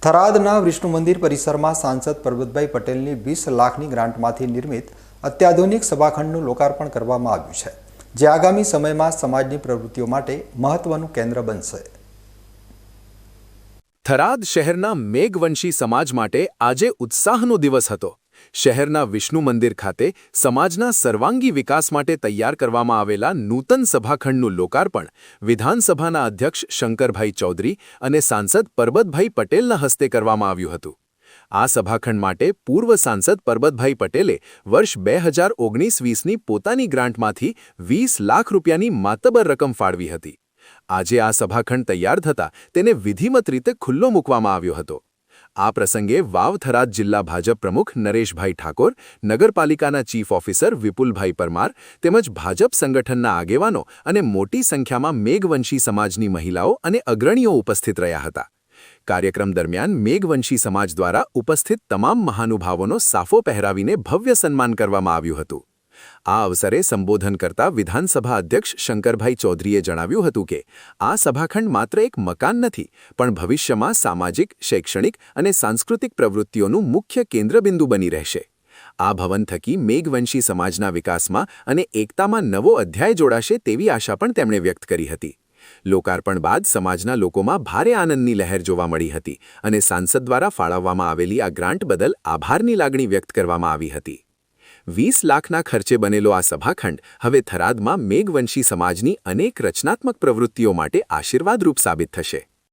થરાદના વિષ્ણુ મંદિર પરિસરમાં સાંસદ પરબતભાઈ પટેલની 20 લાખની ગ્રાન્ટમાંથી નિર્મિત અત્યાધુનિક સભાખંડનું લોકાર્પણ કરવામાં આવ્યું છે, જે આગામી સમયમાં સમાજની પ્રવૃત્તિઓ માટે મહત્વનું કેન્દ્ર બનશે। થરાદ શહેરના મેઘવંશી સમાજ માટે આજે ઉત્સાહનો દિવસ હતો। શહેરના વિષ્ણુ મંદિર ખાતે સમાજના સર્વાંગી વિકાસ માટે તૈયાર કરવામાં આવેલા નૂતન સભાખંડનું લોકાર્પણ વિધાનસભાના અધ્યક્ષ શંકરભાઈ ચૌધરી અને સાંસદ પરબતભાઈ પટેલના હસ્તે કરવામાં આવ્યું હતું। આ સભાખંડ માટે પૂર્વ સાંસદ પરબતભાઈ પટેલે વર્ષ 2019-20ની પોતાની ગ્રાન્ટમાંથી 20 લાખ રૂપિયાની માતબર રકમ ફાળવી હતી। આજે આ સભાખંડ તૈયાર થતાં તેને વિધિમત રીતે ખુલ્લો મૂકવામાં આવ્યો હતો। આ પ્રસંગે વાવ થરાદ જિલ્લા ભાજપ પ્રમુખ નરેશભાઈ ઠાકોર, નગરપાલિકાના ચીફ ઓફિસર વિપુલભાઈ પરમાર તેમજ ભાજપ સંગઠનના આગેવાનો અને મોટી સંખ્યામાં મેઘવંશી સમાજની મહિલાઓ અને અગ્રણીઓ ઉપસ્થિત રહ્યા હતા। કાર્યક્રમ દરમિયાન મેઘવંશી સમાજ દ્વારા ઉપસ્થિત તમામ મહાનુભાવોનો સાફો પહેરાવીને ભવ્ય સન્માન કરવામાં આવ્યું હતું। આ અવસરે સંબોધન કરતા વિધાનસભા અધ્યક્ષ શંકરભાઈ ચૌધરીએ જણાવ્યું હતું કે આ સભાખંડ માત્ર એક મકાન નથી, પણ ભવિષ્યમાં સામાજિક, શૈક્ષણિક અને સાંસ્કૃતિક પ્રવૃત્તિઓનું મુખ્ય કેન્દ્રબિંદુ બની રહેશે। આ ભવન થકી મેઘવંશી સમાજના વિકાસમાં અને એકતામાં નવો અધ્યાય જોડાશે તેવી આશા પણ તેમણે વ્યક્ત કરી હતી। લોકાર્પણ બાદ સમાજના લોકોમાં ભારે આનંદની લહેર જોવા મળી હતી અને સાંસદ દ્વારા ફાળવવામાં આવેલી આ ગ્રાન્ટ બદલ આભારની લાગણી વ્યક્ત કરવામાં આવી હતી। 20 લાખના ખર્ચે બનેલો આ સભાખંડ હવે થરાદમાં મેઘવંશી સમાજની અનેક રચનાત્મક પ્રવૃત્તિઓ માટે આશીર્વાદરૂપ સાબિત થશે।